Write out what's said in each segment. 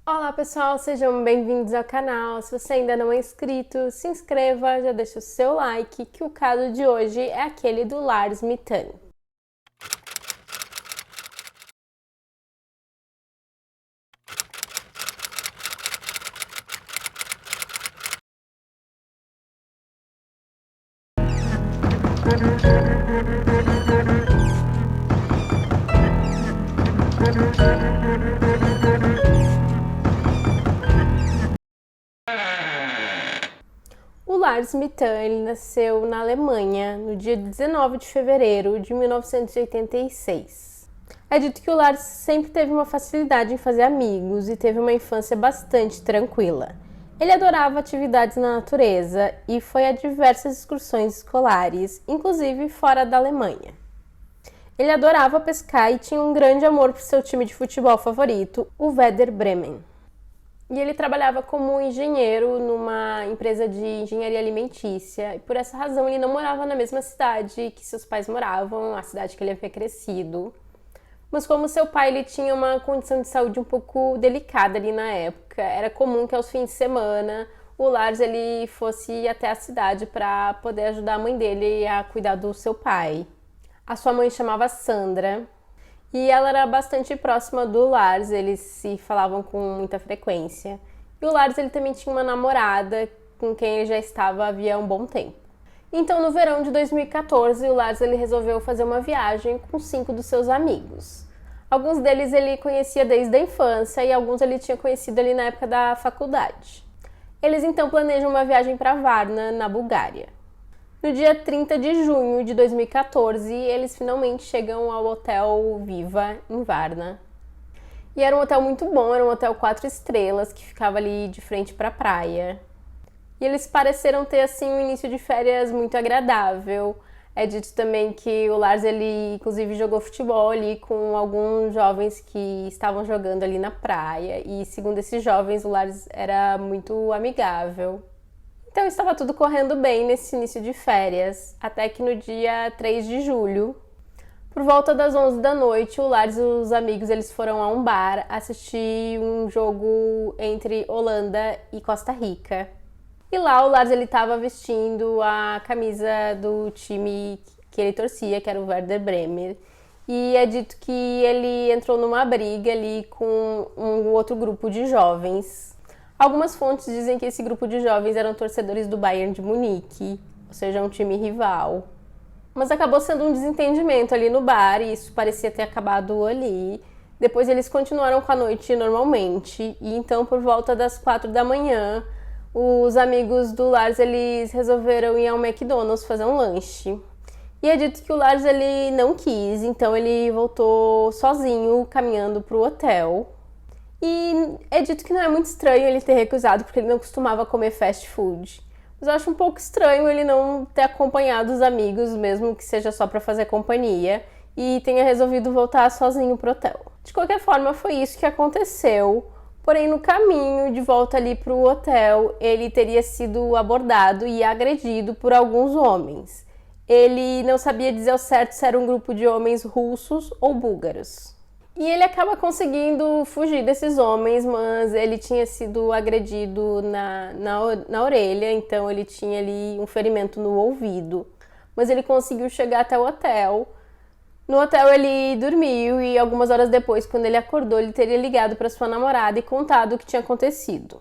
Olá pessoal, sejam bem-vindos ao canal. Se você ainda não é inscrito, se inscreva, já deixa o seu like, que o caso de hoje é aquele do Lars Mittann. O Lars Mittann ele nasceu na Alemanha no dia 19 de fevereiro de 1986. É dito que o Lars sempre teve uma facilidade em fazer amigos e teve uma infância bastante tranquila. Ele adorava atividades na natureza e foi a diversas excursões escolares, inclusive fora da Alemanha. Ele adorava pescar e tinha um grande amor por seu time de futebol favorito, o Werder Bremen. E ele trabalhava como engenheiro numa empresa de engenharia alimentícia. E por essa razão ele não morava na mesma cidade que seus pais moravam, a cidade que ele havia crescido. Mas como seu pai ele tinha uma condição de saúde um pouco delicada ali na época, era comum que aos fins de semana o Lars ele fosse até a cidade para poder ajudar a mãe dele a cuidar do seu pai. A sua mãe chamava Sandra e ela era bastante próxima do Lars, eles se falavam com muita frequência. E o Lars ele também tinha uma namorada com quem ele já estava havia um bom tempo. Então, no verão de 2014, o Lars ele resolveu fazer uma viagem com 5 dos seus amigos. Alguns deles ele conhecia desde a infância e alguns ele tinha conhecido ali na época da faculdade. Eles então planejam uma viagem para Varna, na Bulgária. No dia 30 de junho de 2014, eles finalmente chegam ao Hotel Viva, em Varna. E era um hotel muito bom, era um hotel 4 estrelas, que ficava ali de frente para a praia. E eles pareceram ter, assim, um início de férias muito agradável. É dito também que o Lars, ele, inclusive, jogou futebol ali com alguns jovens que estavam jogando ali na praia. E, segundo esses jovens, o Lars era muito amigável. Então estava tudo correndo bem nesse início de férias, até que no dia 3 de julho, por volta das 11 da noite, o Lars e os amigos eles foram a um bar assistir um jogo entre Holanda e Costa Rica. E lá o Lars ele estava vestindo a camisa do time que ele torcia, que era o Werder Bremen. E é dito que ele entrou numa briga ali com um outro grupo de jovens. Algumas fontes dizem que esse grupo de jovens eram torcedores do Bayern de Munique, ou seja, um time rival. Mas acabou sendo um desentendimento ali no bar e isso parecia ter acabado ali. Depois eles continuaram com a noite normalmente e então por volta das 4 da manhã, os amigos do Lars eles resolveram ir ao McDonald's fazer um lanche. E é dito que o Lars ele não quis, então ele voltou sozinho caminhando para o hotel. E é dito que não é muito estranho ele ter recusado, porque ele não costumava comer fast food. Mas eu acho um pouco estranho ele não ter acompanhado os amigos, mesmo que seja só para fazer companhia, e tenha resolvido voltar sozinho pro hotel. De qualquer forma, foi isso que aconteceu. Porém, no caminho de volta ali pro hotel, ele teria sido abordado e agredido por alguns homens. Ele não sabia dizer ao certo se era um grupo de homens russos ou búlgaros. E ele acaba conseguindo desses homens, mas ele tinha sido agredido na orelha, então ele tinha ali um ferimento no ouvido. Mas ele conseguiu chegar até o hotel. No hotel ele dormiu e algumas horas depois, quando ele acordou, ele teria ligado para sua namorada e contado o que tinha acontecido.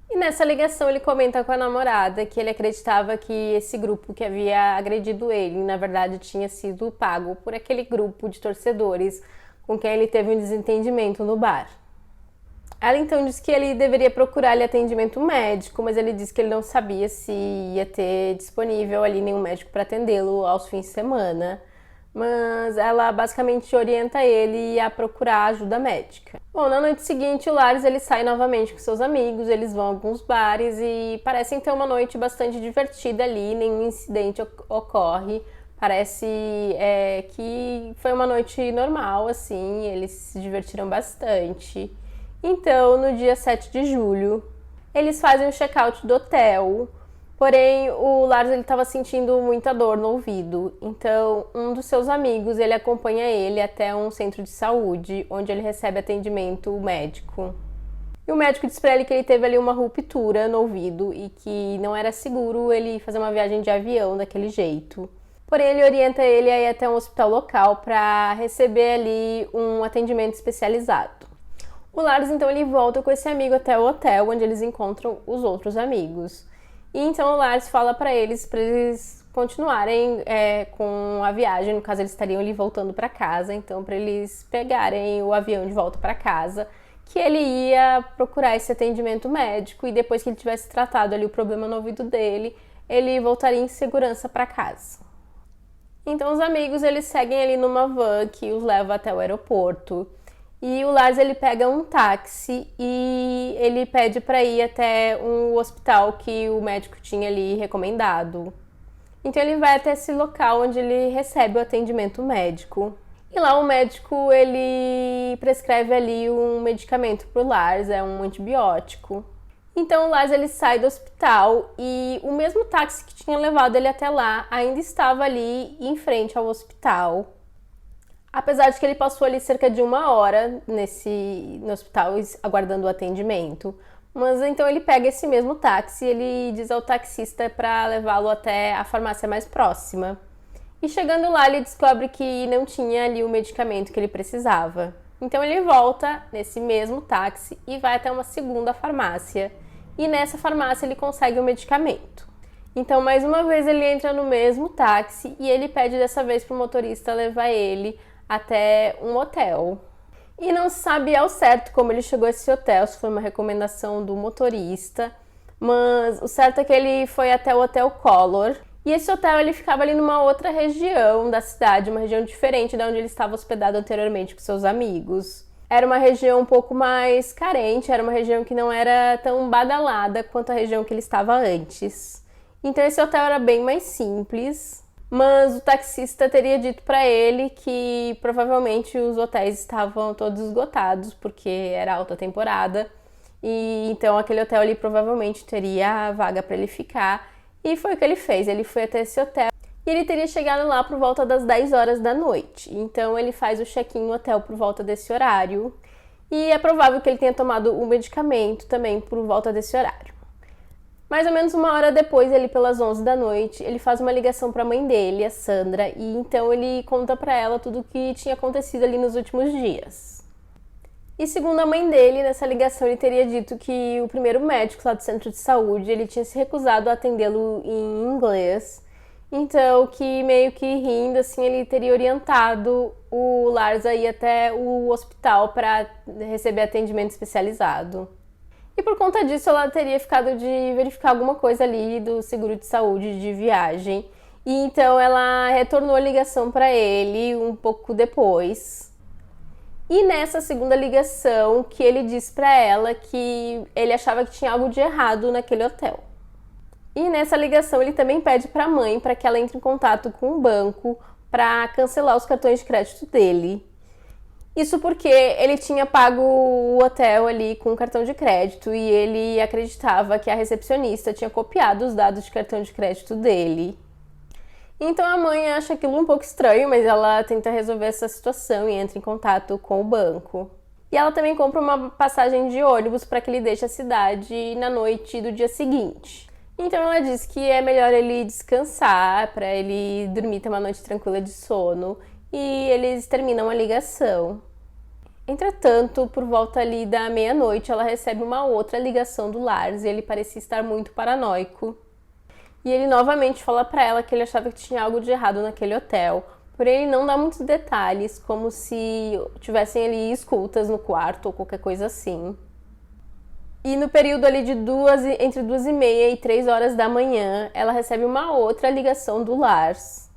E nessa ligação ele comenta com a namorada que ele acreditava que esse grupo que havia agredido ele, na verdade, tinha sido pago por aquele grupo de torcedores com quem ele teve um desentendimento no bar. Ela então disse que ele deveria procurar ali atendimento médico, mas ele disse que ele não sabia se ia ter disponível ali nenhum médico para atendê-lo aos fins de semana. Mas ela basicamente orienta ele a procurar ajuda médica. Bom, na noite seguinte o Lars ele sai novamente com seus amigos, eles vão a alguns bares e parecem ter uma noite bastante divertida ali, nenhum incidente ocorre. Parece que foi uma noite normal, assim, eles se divertiram bastante. Então, no dia 7 de julho, eles fazem o check-out do hotel, porém o Lars estava sentindo muita dor no ouvido. Então, um dos seus amigos, ele acompanha ele até um centro de saúde, onde ele recebe atendimento médico. E o médico disse pra ele que ele teve ali uma ruptura no ouvido e que não era seguro ele fazer uma viagem de avião daquele jeito. Porém, ele orienta ele a ir até um hospital local para receber ali um atendimento especializado. O Lars, então, ele volta com esse amigo até o hotel, onde eles encontram os outros amigos. E então o Lars fala para eles continuarem com a viagem, no caso eles estariam ali voltando para casa, então para eles pegarem o avião de volta para casa, que ele ia procurar esse atendimento médico e depois que ele tivesse tratado ali o problema no ouvido dele, ele voltaria em segurança para casa. Então os amigos, eles seguem ali numa van que os leva até o aeroporto. E o Lars, ele pega um táxi e ele pede para ir até um hospital que o médico tinha ali recomendado. Então ele vai até esse local onde ele recebe o atendimento médico. E lá o médico, ele prescreve ali um medicamento pro Lars, é um antibiótico. Então o Lars, ele sai do hospital e o mesmo táxi que tinha levado ele até lá ainda estava ali em frente ao hospital. Apesar de que ele passou ali cerca de 1 hora no hospital aguardando o atendimento. Mas então ele pega esse mesmo táxi e ele diz ao taxista para levá-lo até a farmácia mais próxima. E chegando lá, ele descobre que não tinha ali o medicamento que ele precisava. Então ele volta nesse mesmo táxi e vai até uma segunda farmácia. E nessa farmácia ele consegue o medicamento. Então mais uma vez ele entra no mesmo táxi e ele pede dessa vez para o motorista levar ele até um hotel. E não se sabe ao certo como ele chegou a esse hotel, se foi uma recomendação do motorista, mas o certo é que ele foi até o Hotel Color. E esse hotel, ele ficava ali numa outra região da cidade, uma região diferente da onde ele estava hospedado anteriormente com seus amigos. Era uma região um pouco mais carente, era uma região que não era tão badalada quanto a região que ele estava antes. Então esse hotel era bem mais simples, mas o taxista teria dito para ele que provavelmente os hotéis estavam todos esgotados, porque era alta temporada, e então aquele hotel ali provavelmente teria vaga para ele ficar. E foi o que ele fez, ele foi até esse hotel e ele teria chegado lá por volta das 10 horas da noite. Então ele faz o check-in no hotel por volta desse horário e é provável que ele tenha tomado o medicamento também por volta desse horário. Mais ou menos 1 hora depois, ele pelas 11 da noite, ele faz uma ligação para a mãe dele, a Sandra, e então ele conta para ela tudo o que tinha acontecido ali nos últimos dias. E segundo a mãe dele, nessa ligação ele teria dito que o primeiro médico lá do centro de saúde, ele tinha se recusado a atendê-lo em inglês. Então, que meio que rindo, assim, ele teria orientado o Lars a ir até o hospital para receber atendimento especializado. E por conta disso, ela teria ficado de verificar alguma coisa ali do seguro de saúde de viagem. E então ela retornou a ligação para ele um pouco depois. E nessa segunda ligação que ele disse para ela que ele achava que tinha algo de errado naquele hotel. E nessa ligação ele também pede para a mãe para que ela entre em contato com o banco para cancelar os cartões de crédito dele. Isso porque ele tinha pago o hotel ali com cartão de crédito e ele acreditava que a recepcionista tinha copiado os dados de cartão de crédito dele. Então a mãe acha aquilo um pouco estranho, mas ela tenta resolver essa situação e entra em contato com o banco. E ela também compra uma passagem de ônibus para que ele deixe a cidade na noite do dia seguinte. Então ela diz que é melhor ele descansar, para ele dormir, ter uma noite tranquila de sono, e eles terminam a ligação. Entretanto, por volta ali da meia-noite, ela recebe uma outra ligação do Lars e ele parecia estar muito paranoico. E ele novamente fala pra ela que ele achava que tinha algo de errado naquele hotel, porém ele não dá muitos detalhes, como se tivessem ali escutas no quarto ou qualquer coisa assim. E no período ali de entre 2h30 e 3 horas da manhã, ela recebe uma outra ligação do Lars.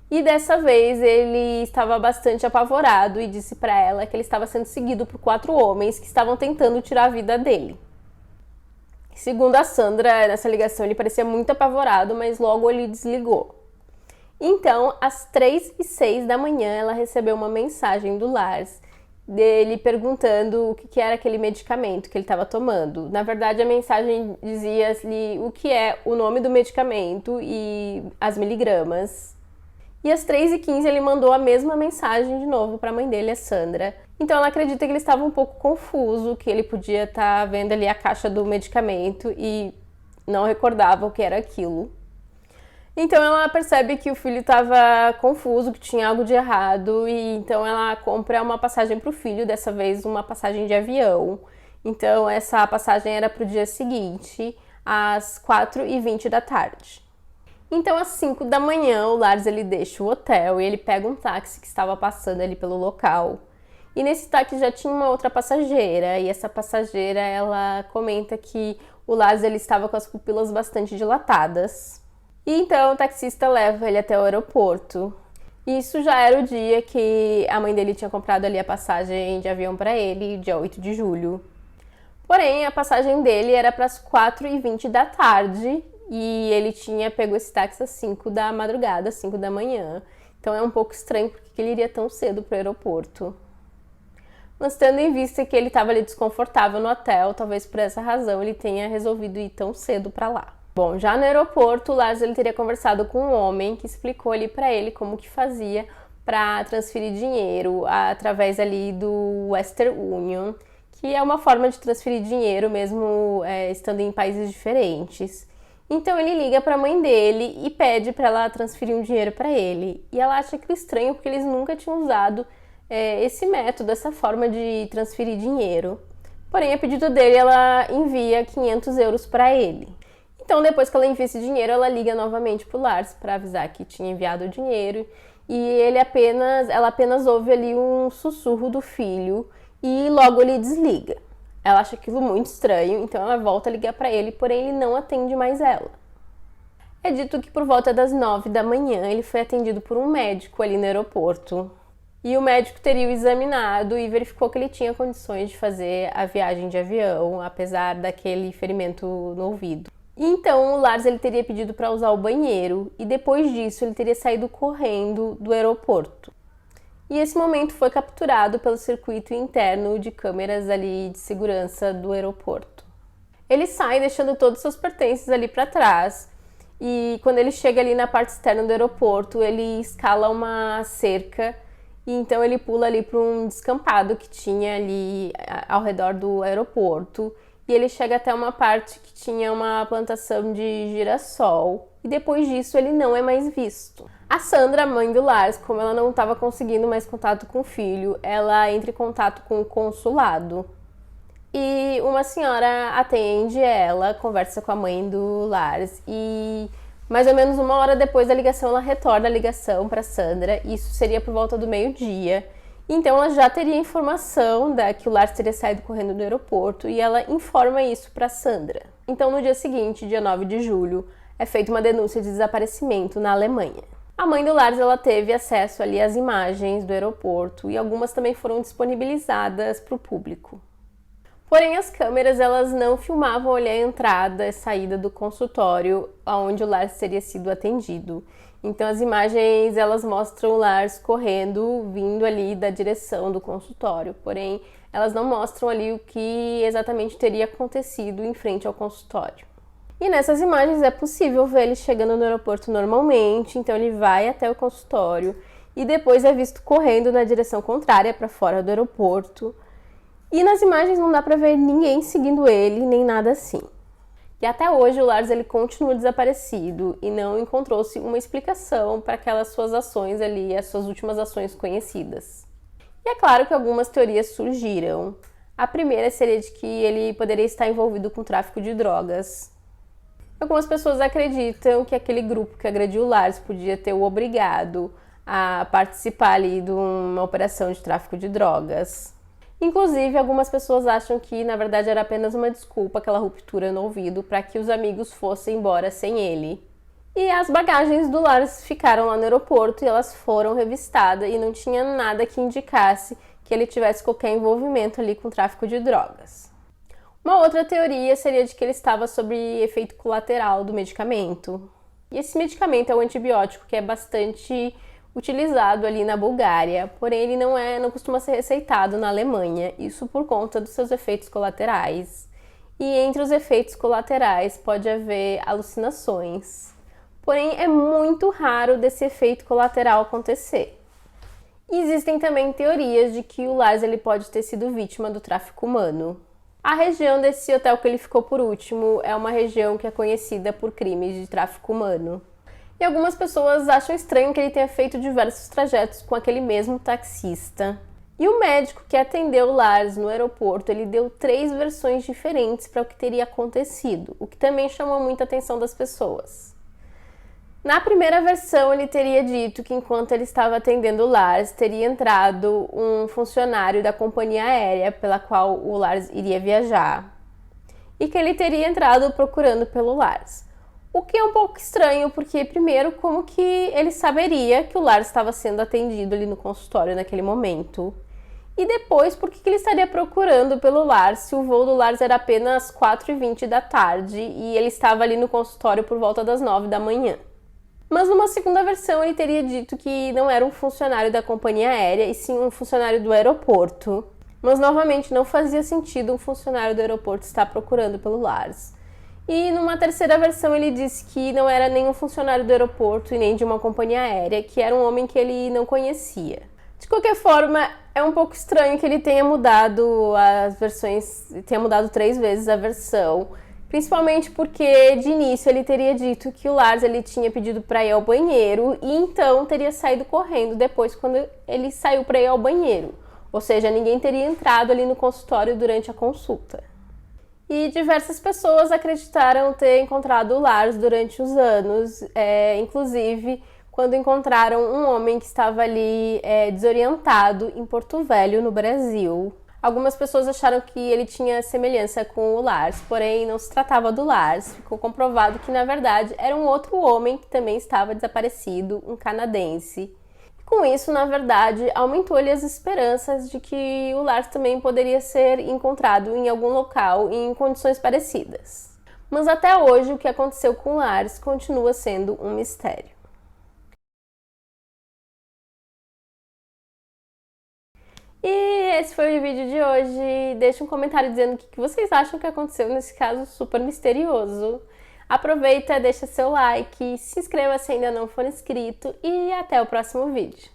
E dessa vez ele estava bastante apavorado e disse pra ela que ele estava sendo seguido por 4 homens que estavam tentando tirar a vida dele. Segundo a Sandra, nessa ligação ele parecia muito apavorado, mas logo ele desligou. Então, às 3h06 da manhã, ela recebeu uma mensagem do Lars, dele perguntando o que era aquele medicamento que ele estava tomando. Na verdade, a mensagem dizia-lhe o que é o nome do medicamento e as miligramas. E às 3h15 ele mandou a mesma mensagem de novo para a mãe dele, a Sandra. Então ela acredita que ele estava um pouco confuso, que ele podia estar vendo ali a caixa do medicamento e não recordava o que era aquilo. Então ela percebe que o filho estava confuso, que tinha algo de errado, e então ela compra uma passagem para o filho, dessa vez uma passagem de avião. Então essa passagem era para o dia seguinte, às 4h20 da tarde. Então às 5 da manhã o Lars ele deixa o hotel e ele pega um táxi que estava passando ali pelo local. E nesse táxi já tinha uma outra passageira, e essa passageira ela comenta que o Lars ele estava com as pupilas bastante dilatadas. E então o taxista leva ele até o aeroporto. Isso já era o dia que a mãe dele tinha comprado ali a passagem de avião para ele, dia 8 de julho. Porém, a passagem dele era para as 4h20 da tarde e ele tinha pego esse táxi às 5 da madrugada, 5 da manhã. Então é um pouco estranho porque ele iria tão cedo para o aeroporto. Mas tendo em vista que ele estava ali desconfortável no hotel, talvez por essa razão ele tenha resolvido ir tão cedo para lá. Bom, já no aeroporto, o Lars ele teria conversado com um homem que explicou ali para ele como que fazia para transferir dinheiro através ali do Western Union, que é uma forma de transferir dinheiro mesmo estando em países diferentes. Então ele liga para a mãe dele e pede para ela transferir um dinheiro para ele. E ela acha aquilo estranho porque eles nunca tinham usado esse método, essa forma de transferir dinheiro. Porém, a pedido dele, ela envia 500 euros para ele. Então, depois que ela envia esse dinheiro, ela liga novamente pro Lars para avisar que tinha enviado o dinheiro e ela apenas ouve ali um sussurro do filho e logo ele desliga. Ela acha aquilo muito estranho, então ela volta a ligar para ele, porém ele não atende mais ela. É dito que por volta das 9 da manhã ele foi atendido por um médico ali no aeroporto. E o médico teria o examinado e verificou que ele tinha condições de fazer a viagem de avião, apesar daquele ferimento no ouvido. E então o Lars ele teria pedido para usar o banheiro e depois disso ele teria saído correndo do aeroporto. E esse momento foi capturado pelo circuito interno de câmeras ali de segurança do aeroporto. Ele sai deixando todos os seus pertences ali para trás e quando ele chega ali na parte externa do aeroporto ele escala uma cerca e então ele pula ali para um descampado que tinha ali ao redor do aeroporto. E ele chega até uma parte que tinha uma plantação de girassol e depois disso ele não é mais visto. A Sandra, mãe do Lars, como ela não estava conseguindo mais contato com o filho, ela entra em contato com o consulado. E uma senhora atende ela, conversa com a mãe do Lars e mais ou menos 1 hora depois da ligação ela retorna a ligação para Sandra, isso seria por volta do meio-dia. Então ela já teria informação que o Lars teria saído correndo do aeroporto e ela informa isso para Sandra. Então no dia seguinte, dia 9 de julho, é feita uma denúncia de desaparecimento na Alemanha. A mãe do Lars ela teve acesso ali às imagens do aeroporto e algumas também foram disponibilizadas para o público. Porém as câmeras elas não filmavam ali a entrada e saída do consultório onde o Lars teria sido atendido. Então as imagens elas mostram o Lars correndo, vindo ali da direção do consultório, porém elas não mostram ali o que exatamente teria acontecido em frente ao consultório. E nessas imagens é possível ver ele chegando no aeroporto normalmente, então ele vai até o consultório e depois é visto correndo na direção contrária para fora do aeroporto. E nas imagens não dá para ver ninguém seguindo ele, nem nada assim. E até hoje o Lars ele continua desaparecido e não encontrou-se uma explicação para aquelas suas ações ali, as suas últimas ações conhecidas. E é claro que algumas teorias surgiram. A primeira seria de que ele poderia estar envolvido com tráfico de drogas. Algumas pessoas acreditam que aquele grupo que agrediu o Lars podia ter o obrigado a participar ali de uma operação de tráfico de drogas. Inclusive, algumas pessoas acham que, na verdade, era apenas uma desculpa, aquela ruptura no ouvido, para que os amigos fossem embora sem ele. E as bagagens do Lars ficaram lá no aeroporto e elas foram revistadas e não tinha nada que indicasse que ele tivesse qualquer envolvimento ali com tráfico de drogas. Uma outra teoria seria de que ele estava sob efeito colateral do medicamento. E esse medicamento é um antibiótico que é bastante utilizado ali na Bulgária, porém ele não costuma ser receitado na Alemanha, isso por conta dos seus efeitos colaterais. E entre os efeitos colaterais pode haver alucinações, porém é muito raro desse efeito colateral acontecer. E existem também teorias de que o Lars ele pode ter sido vítima do tráfico humano. A região desse hotel que ele ficou por último é uma região que é conhecida por crimes de tráfico humano. E algumas pessoas acham estranho que ele tenha feito diversos trajetos com aquele mesmo taxista. E o médico que atendeu o Lars no aeroporto, ele deu 3 versões diferentes para o que teria acontecido, o que também chamou muita atenção das pessoas. Na primeira versão, ele teria dito que enquanto ele estava atendendo o Lars, teria entrado um funcionário da companhia aérea pela qual o Lars iria viajar e que ele teria entrado procurando pelo Lars. O que é um pouco estranho, porque primeiro, como que ele saberia que o Lars estava sendo atendido ali no consultório naquele momento? E depois, por que ele estaria procurando pelo Lars se o voo do Lars era apenas 4h20 da tarde e ele estava ali no consultório por volta das 9 da manhã? Mas numa segunda versão ele teria dito que não era um funcionário da companhia aérea e sim um funcionário do aeroporto. Mas novamente não fazia sentido um funcionário do aeroporto estar procurando pelo Lars. E numa terceira versão ele disse que não era nenhum funcionário do aeroporto e nem de uma companhia aérea, que era um homem que ele não conhecia. De qualquer forma, é um pouco estranho que ele tenha mudado as versões, tenha mudado 3 vezes a versão, principalmente porque de início ele teria dito que o Lars ele tinha pedido para ir ao banheiro e então teria saído correndo depois quando ele saiu para ir ao banheiro. Ou seja, ninguém teria entrado ali no consultório durante a consulta. E diversas pessoas acreditaram ter encontrado o Lars durante os anos, inclusive quando encontraram um homem que estava ali desorientado em Porto Velho, no Brasil. Algumas pessoas acharam que ele tinha semelhança com o Lars, porém não se tratava do Lars. Ficou comprovado que, na verdade, era um outro homem que também estava desaparecido, um canadense. Com isso, na verdade, aumentou-lhe as esperanças de que o Lars também poderia ser encontrado em algum local em condições parecidas. Mas até hoje, o que aconteceu com o Lars continua sendo um mistério. E esse foi o vídeo de hoje. Deixe um comentário dizendo o que vocês acham que aconteceu nesse caso super misterioso. Aproveita, deixa seu like, se inscreva se ainda não for inscrito e até o próximo vídeo.